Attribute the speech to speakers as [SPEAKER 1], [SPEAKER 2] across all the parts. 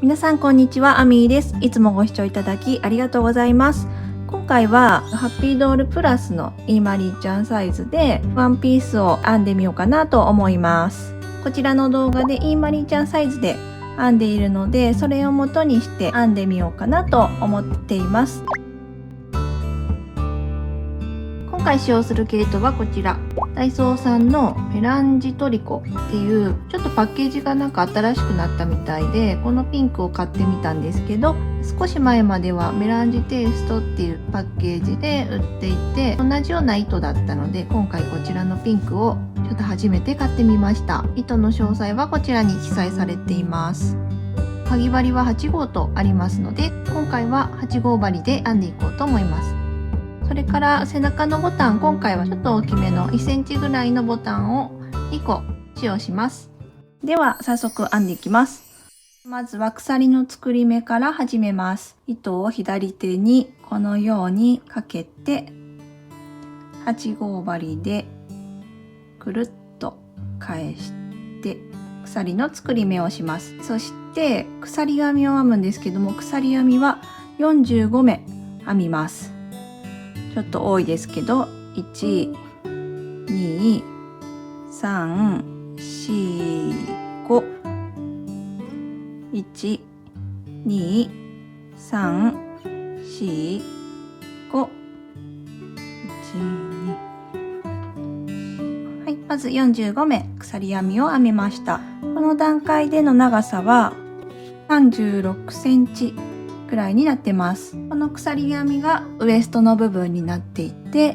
[SPEAKER 1] 皆さんこんにちは、アミーです。いつもご視聴いただきありがとうございます。今回はハッピードールプラスのイーマリーちゃんサイズでワンピースを編んでみようかなと思います。こちらの動画でイーマリーちゃんサイズで編んでいるので、それを元にして編んでみようかなと思っています。今回使用する毛糸はこちら、ダイソーさんのメランジトリコっていうちょっとパッケージがなんか新しくなったみたいで、このピンクを買ってみたんですけど、少し前まではメランジテイストっていうパッケージで売っていて、同じような糸だったので、今回こちらのピンクをちょっと初めて買ってみました。糸の詳細はこちらに記載されています。かぎ針は8号とありますので、今回は8号針で編んでいこうと思います。それから背中のボタン、今回はちょっと大きめの1センチぐらいのボタンを2個使用します。では早速編んでいきます。まずは鎖の作り目から始めます。糸を左手にこのようにかけて8号針でくるっと返して鎖の作り目をします。そして鎖編みを編むんですけども、鎖編みは45目編みます。ちょっと多いですけど、1、2、3、4、5、1、2、3、4、5、はい、まず45目鎖編みを編みました。この段階での長さは36センチくらいになってます。この鎖編みがウエストの部分になっていて、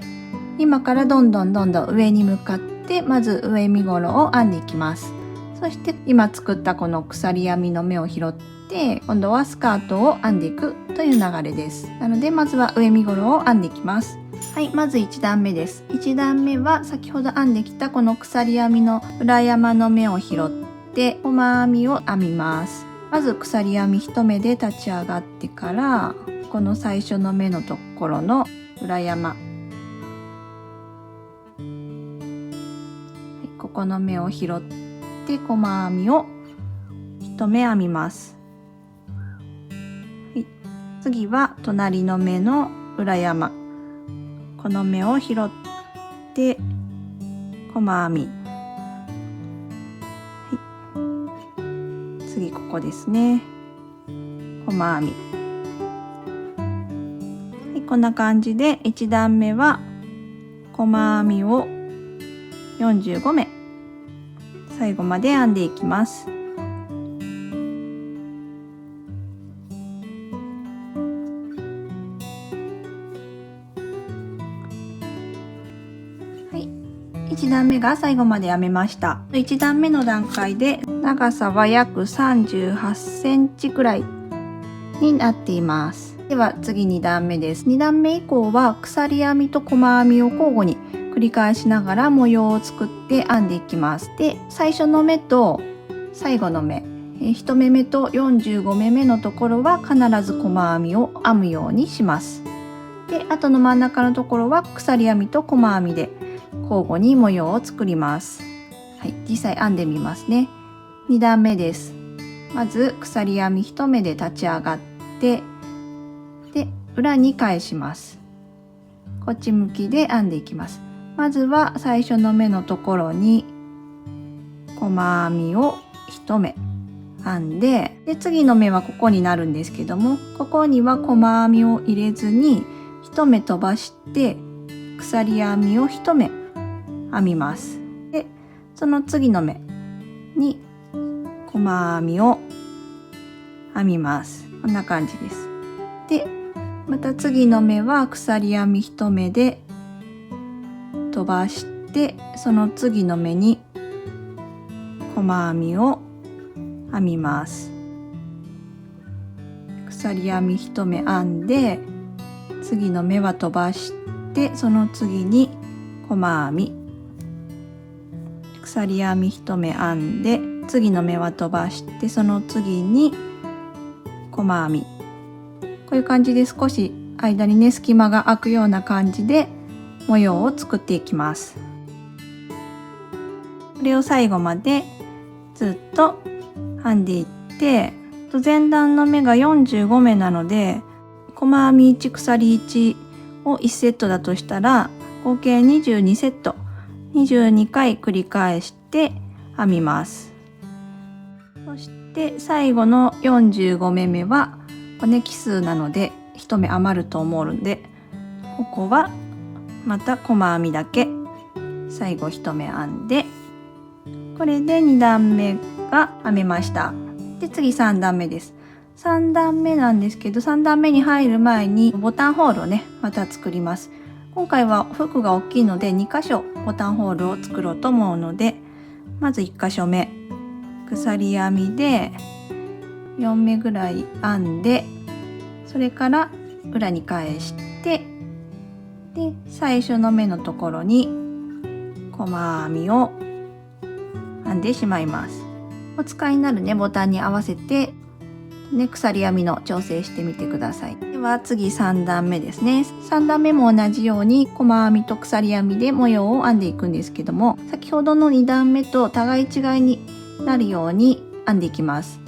[SPEAKER 1] 今からどんどん上に向かってまず上身ごろを編んでいきます。そして今作ったこの鎖編みの目を拾って、今度はスカートを編んでいくという流れです。なのでまずは上身ごろを編んでいきます。はい、まず1段目です。1段目は先ほど編んできたこの鎖編みの裏山の目を拾って細編みを編みます。まず鎖編み1目で立ち上がってから、この最初の目のところの裏山、はい、ここの目を拾って細編みを1目編みます。はい、次は隣の目の裏山、この目を拾って細編み、次ここですね、細編み、はい、こんな感じで1段目は細編みを45目最後まで編んでいきます。はい、1段目が最後まで編めました。1段目の段階で長さは約38センチくらいになっています。では次2段目です。2段目以降は鎖編みと細編みを交互に繰り返しながら模様を作って編んでいきます。で、最初の目と最後の目、1目目と45目目のところは必ず細編みを編むようにします。で、あとの真ん中のところは鎖編みと細編みで交互に模様を作ります。はい、実際編んでみますね。2段目です。まず鎖編み1目で立ち上がって、で裏に返します。こっち向きで編んでいきます。まずは最初の目のところに細編みを1目編んで、で次の目はここになるんですけども、ここには細編みを入れずに1目飛ばして鎖編みを1目編みます。でその次の目に細編みを編みます。こんな感じです。でまた次の目は鎖編み1目で飛ばして、その次の目に細編みを編みます。鎖編み1目編んで、次の目は飛ばして、その次に細編み、鎖編み1目編んで、次の目は飛ばして、その次に細編み、こういう感じで少し間にね隙間が空くような感じで模様を作っていきます。これを最後までずっと編んでいって、前段の目が45目なので、細編み1鎖1を1セットだとしたら合計22セット、22回繰り返して編みます。そして最後の45目めは小ネ奇数なので1目余ると思うので、ここはまた細編みだけ最後1目編んで、これで2段目が編めました。で次3段目です。3段目なんですけど、3段目に入る前にボタンホールをねまた作ります。今回は服が大きいので2箇所ボタンホールを作ろうと思うので、まず1箇所目鎖編みで4目ぐらい編んで、それから裏に返して、で最初の目のところに細編みを編んでしまいます。お使いになるねボタンに合わせてね、鎖編みの調整してみてください。では次3段目ですね。3段目も同じように細編みと鎖編みで模様を編んでいくんですけども、先ほどの2段目と互い違いになるように編んでいきます。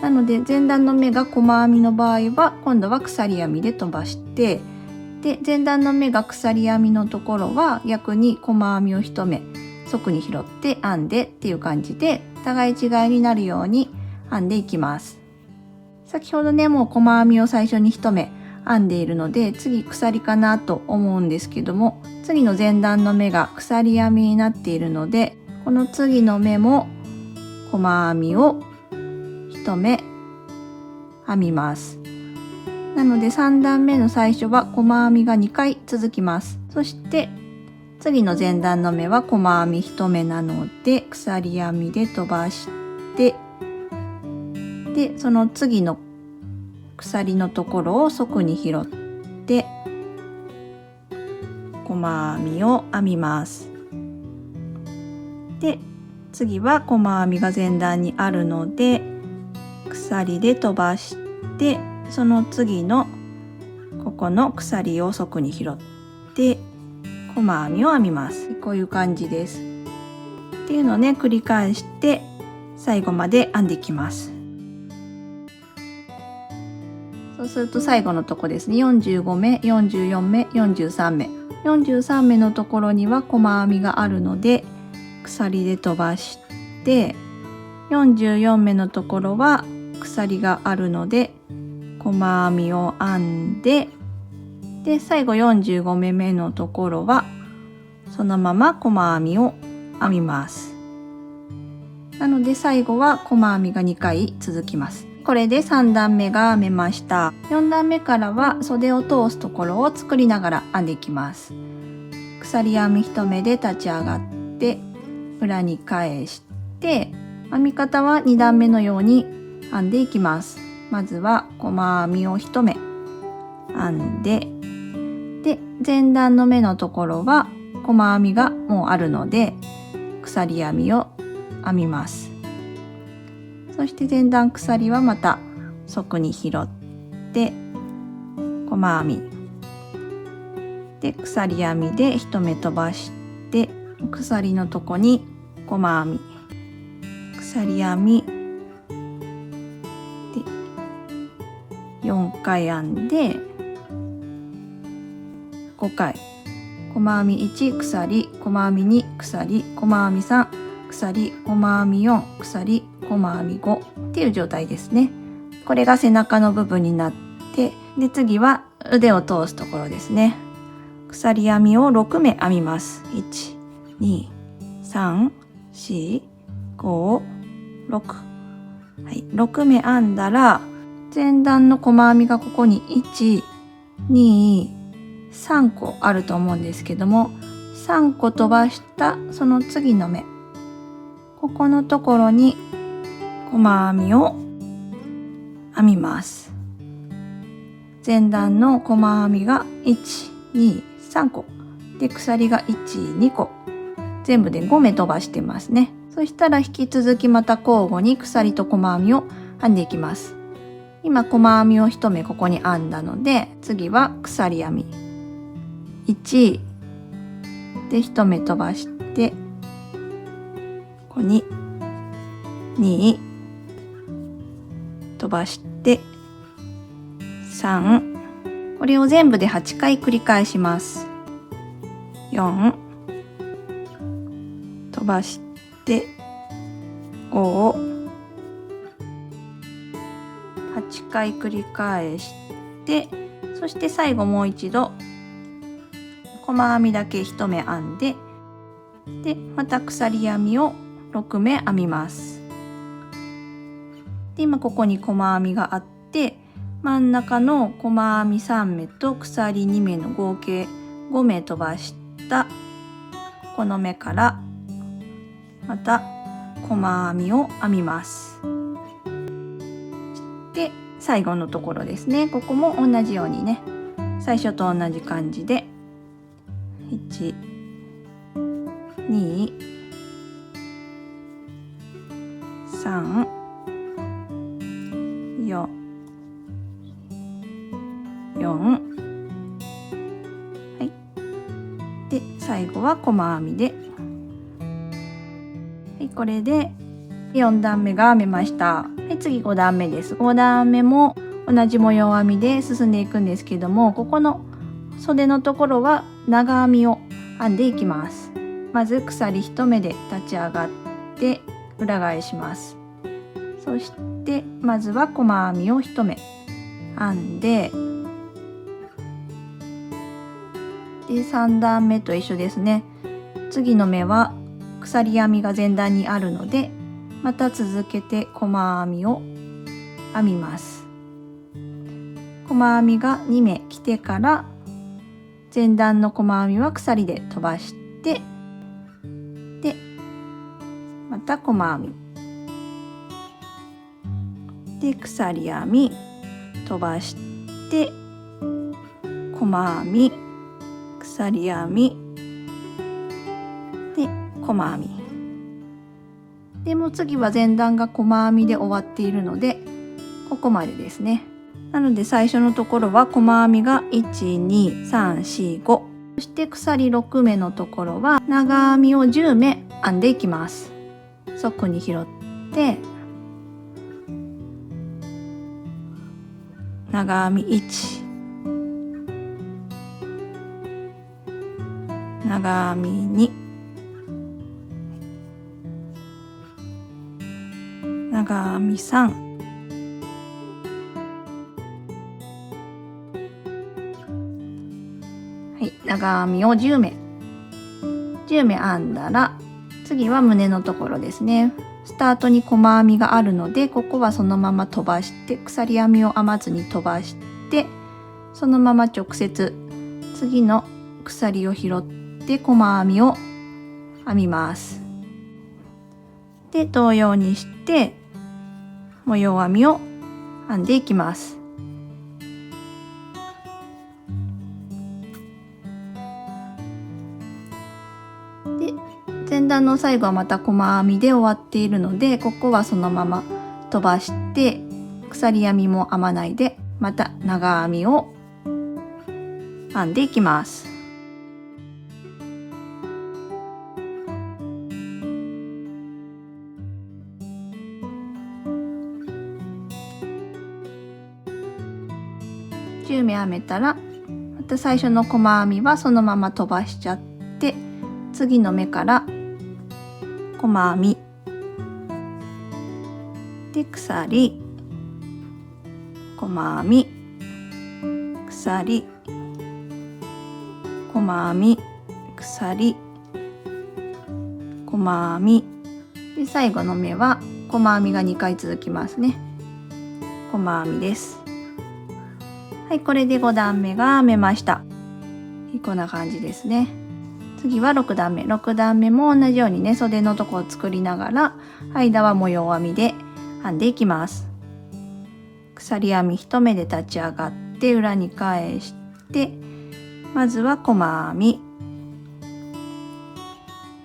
[SPEAKER 1] なので前段の目が細編みの場合は今度は鎖編みで飛ばして、で前段の目が鎖編みのところは逆に細編みを1目側に拾って編んでっていう感じで互い違いになるように編んでいきます。先ほどねもう細編みを最初に1目編んでいるので、次鎖かなと思うんですけども、次の前段の目が鎖編みになっているので、この次の目も細編みを1目編みます。なので3段目の最初は細編みが2回続きます。そして次の前段の目は細編み1目なので鎖編みで飛ばして、でその次の鎖のところを側に拾って細編みを編みます。で次は細編みが前段にあるので鎖で飛ばして、その次のここの鎖を側に拾って細編みを編みます。こういう感じです。っていうのをね繰り返して最後まで編んでいきます。そうすると最後のとこですね、45目、44目、43目。43目のところには細編みがあるので鎖で飛ばして、44目のところは鎖があるので細編みを編んで、で最後45目目のところはそのまま細編みを編みます。なので最後は細編みが2回続きます。これで3段目が編めました。4段目からは袖を通すところを作りながら編んでいきます。鎖編み1目で立ち上がって裏に返して、編み方は2段目のように編んでいきます。まずは細編みを1目編んで、で前段の目のところは細編みがもうあるので鎖編みを編みます。そして前段鎖はまた側に拾って細編みで鎖編みで1目飛ばして、鎖のとこに細編み鎖編みで4回編んで5回細編み1鎖細編み2鎖細編み3鎖細編み4鎖細編み5っていう状態ですね。これが背中の部分になって、で次は腕を通すところですね。鎖編みを6目編みます。1、2、3、4、5、6。はい、6目編んだら前段の細編みがここに1、2、3個あると思うんですけども、3個飛ばしたその次の目、ここのところに細編みを編みます。前段の細編みが1、2、3個で鎖が1、2個、全部で5目飛ばしてますね。そしたら引き続きまた交互に鎖と細編みを編んでいきます。今細編みを1目ここに編んだので、次は鎖編み1で1目飛ばして、ここに2飛飛ばして3、これを全部で8回繰り返します。4、飛ばして5、8回繰り返して、そして最後もう一度細編みだけ1目編んで、でまた鎖編みを6目編みます。で今ここに細編みがあって、真ん中の細編み3目と鎖2目の合計5目飛ばしたこの目からまた細編みを編みます。で最後のところですね、ここも同じようにね、最初と同じ感じで1、2、3、4、はい。で最後は細編みで、はい、これで4段目が編めました。はい、次5段目です。5段目も同じ模様編みで進んでいくんですけども、ここの袖のところは長編みを編んでいきます。まず鎖1目で立ち上がって裏返します。そしてまずは細編みを1目編んで、で3段目と一緒ですね。次の目は鎖編みが前段にあるので、また続けて細編みを編みます。細編みが2目来てから前段の細編みは鎖で飛ばして、でまた細編みで鎖編み飛ばして細編み鎖編みで細編みで、もう次は前段が細編みで終わっているのでここまでですね。なので最初のところは細編みが1、2、3、4、5、そして鎖6目のところは長編みを10目編んでいきます。側に拾って長編み1、長編み2、長編み3、はい、長編みを10目編んだら、次は胸のところですね。スタートに細編みがあるので、ここはそのまま飛ばして鎖編みを編まずに飛ばして、そのまま直接次の鎖を拾って細編みを編みます。で同様にして模様編みを編んでいきます。で前段の最後はまた細編みで終わっているので、ここはそのまま飛ばして鎖編みも編まないでまた長編みを編んでいきます。10目編めたらまた最初の細編みはそのまま飛ばしちゃって、次の目から細編みで鎖細編み鎖細編み鎖細編みで、最後の目は細編みが2回続きますね。細編みです。はい、これで5段目が編めました。こんな感じですね。次は6段目。6段目も同じようにね、袖のとこを作りながら間は模様編みで編んでいきます。鎖編み1目で立ち上がって裏に返して、まずは細編み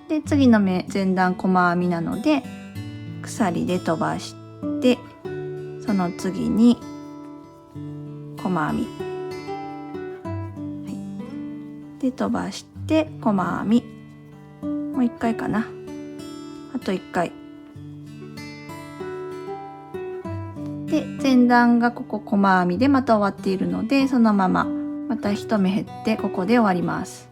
[SPEAKER 1] で、次の目前段細編みなので鎖で飛ばして、その次に細編み、はい、で飛ばして細編み、もう一回かな、あと1回で前段がここ細編みでまた終わっているので、そのまままた1目減ってここで終わります。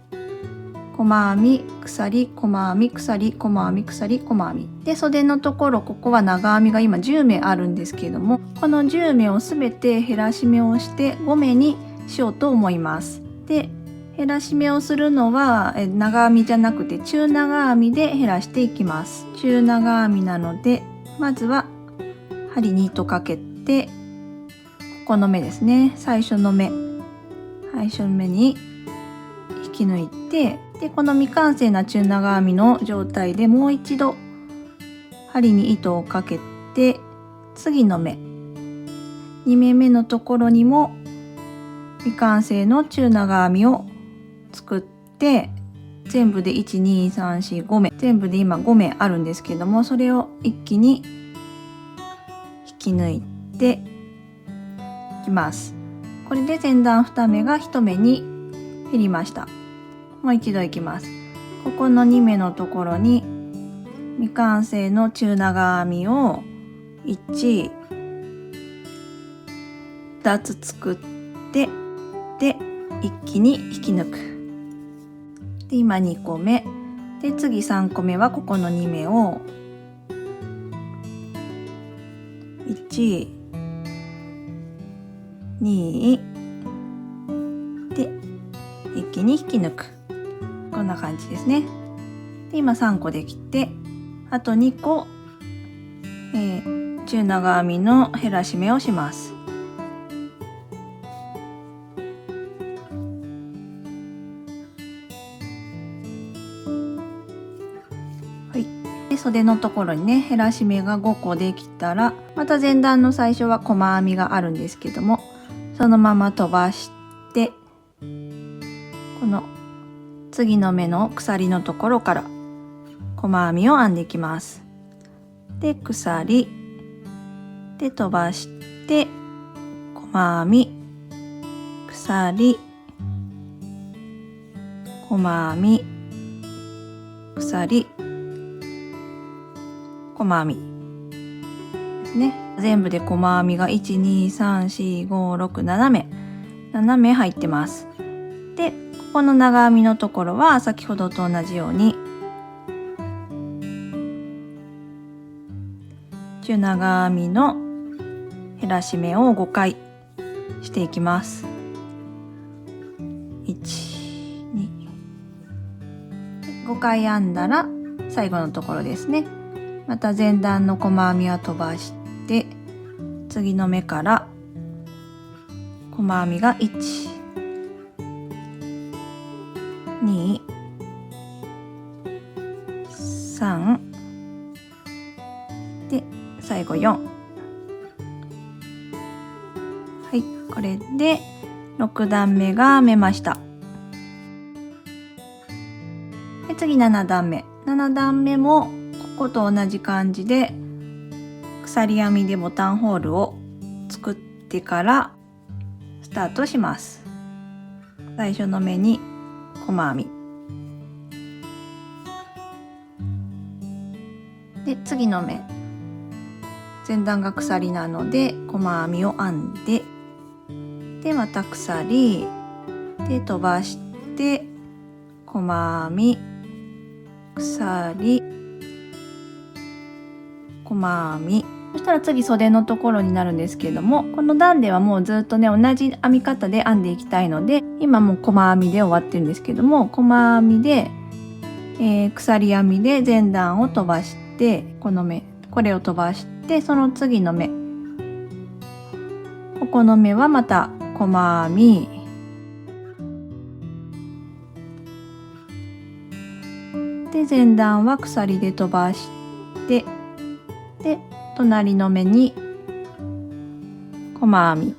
[SPEAKER 1] 細編み鎖細編み鎖細編み鎖細編みで、袖のところここは長編みが今10目あるんですけれども、この10目を全て減らし目をして5目にしようと思います。で減らし目をするのは長編みじゃなくて中長編みで減らしていきます。中長編みなので、まずは針に糸かけて、ここの目ですね、最初の目に引き抜いて、でこの未完成な中長編みの状態でもう一度針に糸をかけて、次の目2目目のところにも未完成の中長編みを作って、全部で12345目、全部で今5目あるんですけども、それを一気に引き抜いていきます。これで前段2目が1目に減りました。もう一度いきます。ここの2目のところに未完成の中長編みを1、2つ作って、で一気に引き抜く。で今2個目で、次3個目はここの2目を1、2で一気に引き抜く。こんな感じですね。で今3個できて、あと2個、中長編みの減らし目をします。で袖のところにね、減らし目が5個できたら、また前段の最初は細編みがあるんですけども、そのまま飛ばして、この次の目の鎖のところから細編みを編んでいきます。で鎖で飛ばして細編み鎖細編み鎖細編みですね。全部で細編みが1234567目7目入ってます。でここの長編みのところは先ほどと同じように中長編みの減らし目を5回していきます。1、2、5回編んだら最後のところですね。また前段の細編みは飛ばして、次の目から細編みが1、2、3で最後4。はい、これで6段目が編めました。で次7段目。7段目もここと同じ感じで鎖編みでボタンホールを作ってからスタートします。最初の目に細編みで、次の目前段が鎖なので細編みを編んで、でまた鎖で飛ばして細編み鎖細編み、そしたら次袖のところになるんですけれども、この段ではもうずっとね同じ編み方で編んでいきたいので、今もう細編みで終わってるんですけども、細編みで、鎖編みで前段を飛ばして、この目これを飛ばして、その次の目ここの目はまた細編みで、前段は鎖で飛ばして、で隣の目に細編み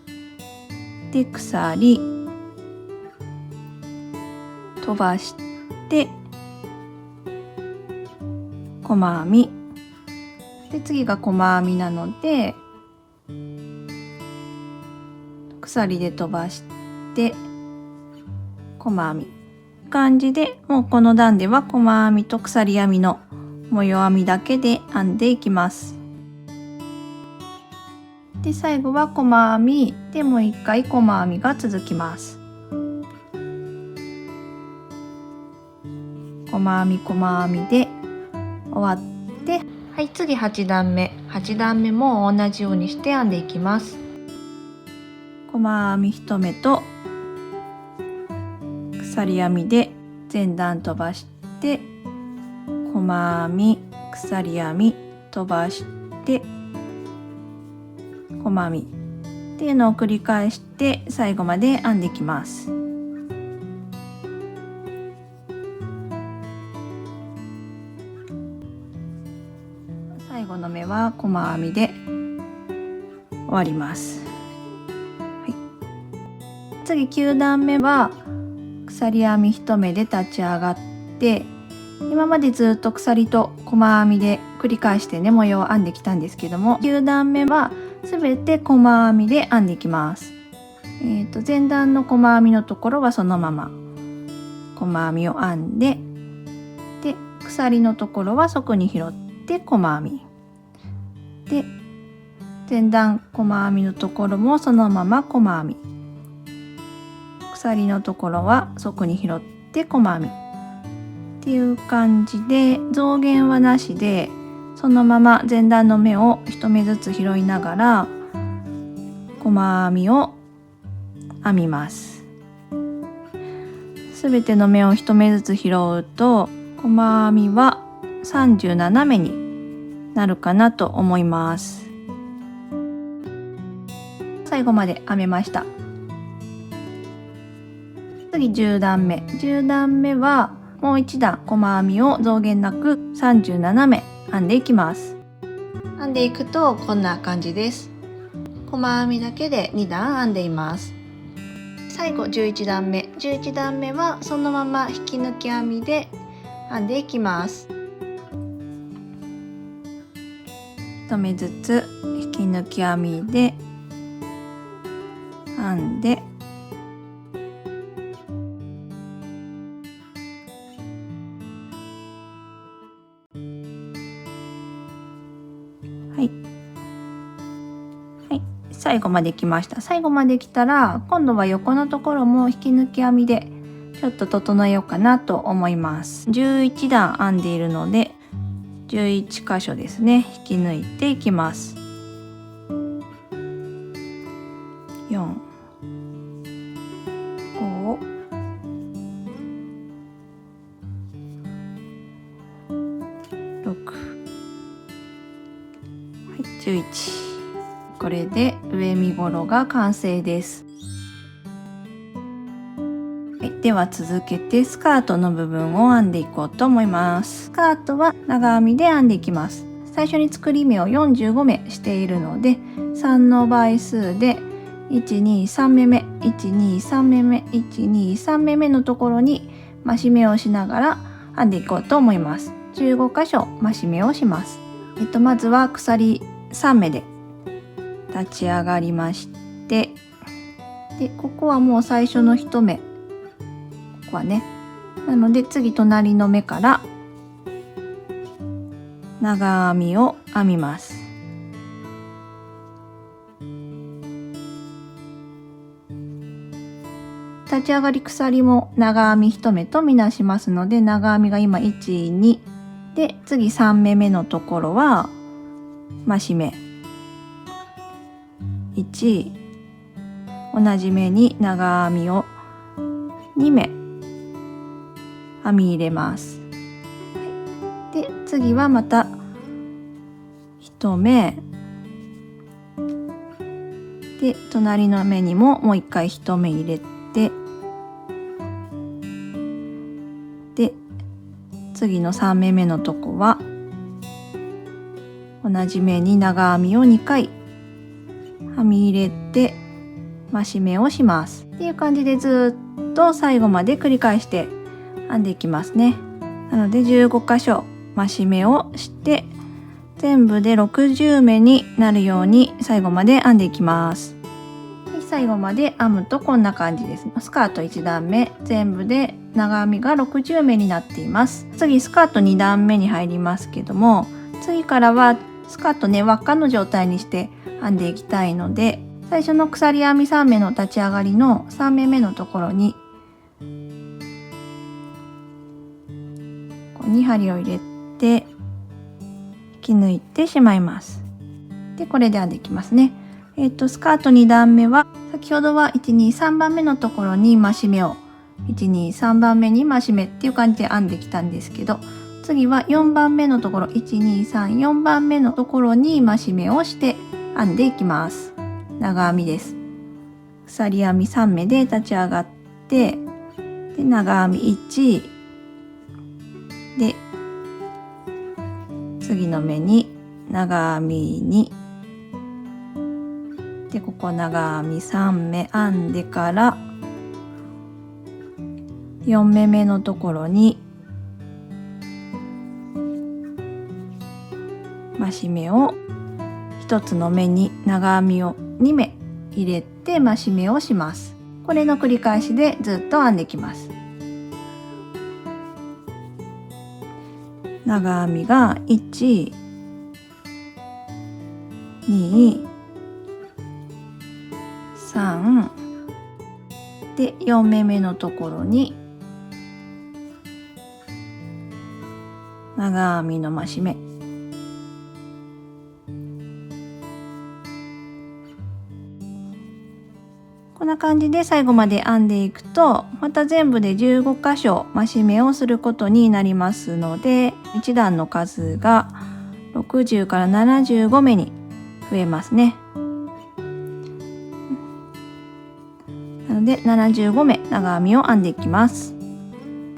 [SPEAKER 1] で鎖飛ばして細編みで、次が細編みなので鎖で飛ばして細編み感じで、もうこの段では細編みと鎖編みの模様編みだけで編んでいきます。で最後は細編みでもう一回細編みが続きます。細編み細編みで終わって、はい、次8段目。8段目も同じようにして編んでいきます。細編み1目と鎖編みで前段飛ばして、細編み鎖編み飛ばして細編みっていうのを繰り返して最後まで編んでいきます。最後の目は細編みで終わります。はい、次9段目は鎖編み1目で立ち上がって、今までずっと鎖と細編みで繰り返してね模様を編んできたんですけども、9段目はすべて細編みで編んでいきます。前段の細編みのところはそのまま細編みを編んで、で鎖のところはそこに拾って細編みで、前段細編みのところもそのまま細編み、鎖のところはそこに拾って細編みっていう感じで、増減はなしでそのまま前段の目を1目ずつ拾いながら細編みを編みます。すべての目を1目ずつ拾うと細編みは37目になるかなと思います。最後まで編めました。次10段目。10段目はもう一段細編みを増減なく37目編んでいきます。編んでいくとこんな感じです。細編みだけで2段編んでいます。最後11段目。11段目はそのまま引き抜き編みで編んでいきます。1目ずつ引き抜き編みで編んで、最後まで来ました。最後まで来たら今度は横のところも引き抜き編みでちょっと整えようかなと思います。11段編んでいるので11箇所ですね、引き抜いていきます。4、5、6、はい、11。これで上身ごろが完成です。はい、では続けてスカートの部分を編んでいこうと思います。スカートは長編みで編んでいきます。最初に作り目を45目しているので3の倍数で123目目123目目123目目のところに増し目をしながら編んでいこうと思います。15箇所増し目をします。まずは鎖3目で立ち上がりまして、でここはもう最初の1目、ここはね、なので次隣の目から長編みを編みます。立ち上がり鎖も長編み1目とみなしますので、長編みが今1、2で、次3目目のところは増し目1、同じ目に長編みを2目編み入れます。で次はまた1目で、隣の目にももう一回1目入れて、で次の3目目のとこは同じ目に長編みを2回編み入れて増し目をしますっていう感じで、ずっと最後まで繰り返して編んでいきますね。なので15箇所増し目をして全部で60目になるように最後まで編んでいきます。で最後まで編むとこんな感じです。スカート1段目全部で長編みが60目になっています。次スカート2段目に入りますけども、次からはスカートね輪っかの状態にして編んでいきたいので、最初の鎖編み3目の立ち上がりの3目目のところに2針を入れて引き抜いてしまいます。でこれで編んでいきますね。スカート2段目は先ほどは123番目のところに増し目を123番目に増し目っていう感じで編んできたんですけど、次は4番目のところ1234番目のところに増し目をして編んでいきます。長編みです。鎖編み3目で立ち上がって、で長編み1で次の目に長編み2で、ここ長編み3目編んでから4目目のところに増し目を1つの目に長編みを2目入れて増し目をします。これの繰り返しでずっと編んできます。長編みが1、2、3で4目目のところに長編みの増し目、こんな感じで最後まで編んでいくと、また全部で15箇所増し目をすることになりますので、1段の数が60から75目に増えますね。なので75目長編みを編んでいきます。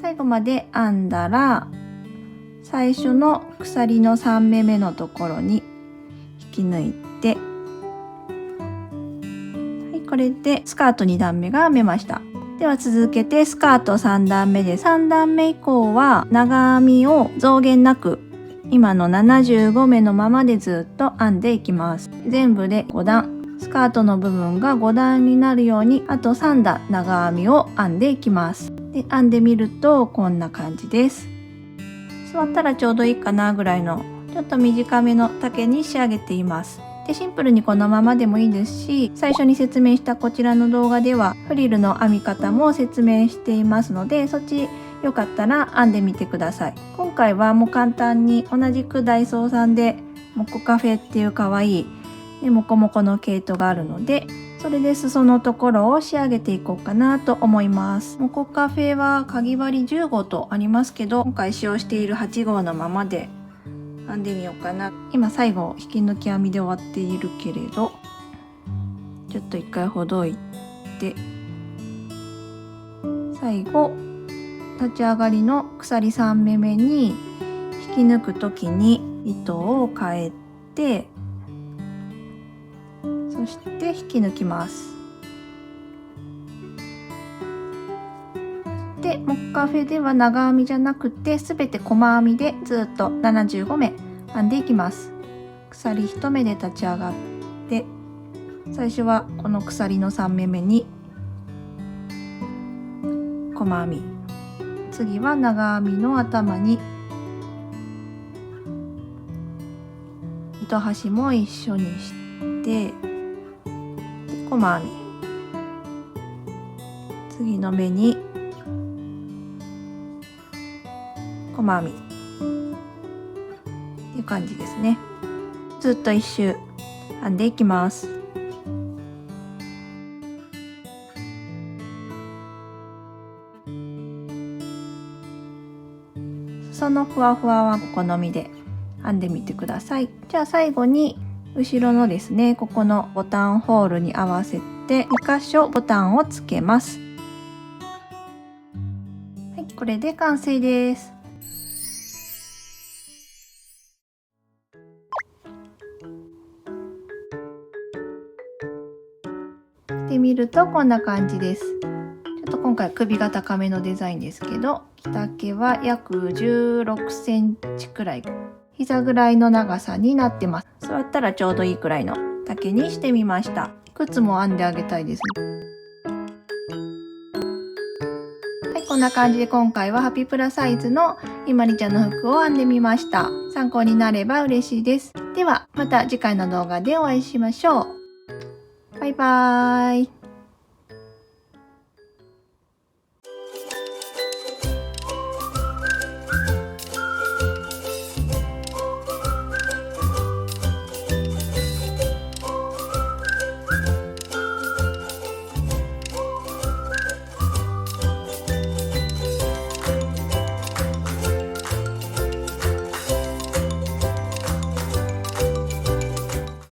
[SPEAKER 1] 最後まで編んだら、最初の鎖の3目目のところに引き抜いて、これでスカート2段目が編めました。では続けてスカート3段目です。3段目以降は長編みを増減なく今の75目のままでずっと編んでいきます。全部で5段、スカートの部分が5段になるようにあと3段長編みを編んでいきます。で編んでみるとこんな感じです。座ったらちょうどいいかなぐらいのちょっと短めの丈に仕上げています。でシンプルにこのままでもいいですし、最初に説明したこちらの動画ではフリルの編み方も説明していますので、そっちよかったら編んでみてください。今回はもう簡単に同じくダイソーさんでモコカフェっていう可愛いモコモコの毛糸があるので、それで裾のところを仕上げていこうかなと思います。モコカフェはかぎ針10号とありますけど、今回使用している8号のままで編んでみようかな。今最後引き抜き編みで終わっているけれど、ちょっと一回ほどいて、最後立ち上がりの鎖3目目に引き抜く時に糸を変えて、そして引き抜きます。でモコカフェでは長編みじゃなくて全て細編みでずっと75目編んでいきます。鎖1目で立ち上がって、最初はこの鎖の3目目に細編み、次は長編みの頭に糸端も一緒にしてで細編み、次の目に細編みっていう感じですね。ずっと一周編んでいきます。裾のふわふわはお好みで編んでみてください。じゃあ最後に後ろのですね、ここのボタンホールに合わせて2箇所ボタンをつけます。はい、これで完成です。で見るとこんな感じです。ちょっと今回首が高めのデザインですけど、着丈は約16センチくらい、膝ぐらいの長さになってます。座ったらちょうどいいくらいの丈にしてみました。靴も編んであげたいですね。はい、こんな感じで今回はハピプラサイズのひまりちゃんの服を編んでみました。参考になれば嬉しいです。ではまた次回の動画でお会いしましょう。バイバーイ。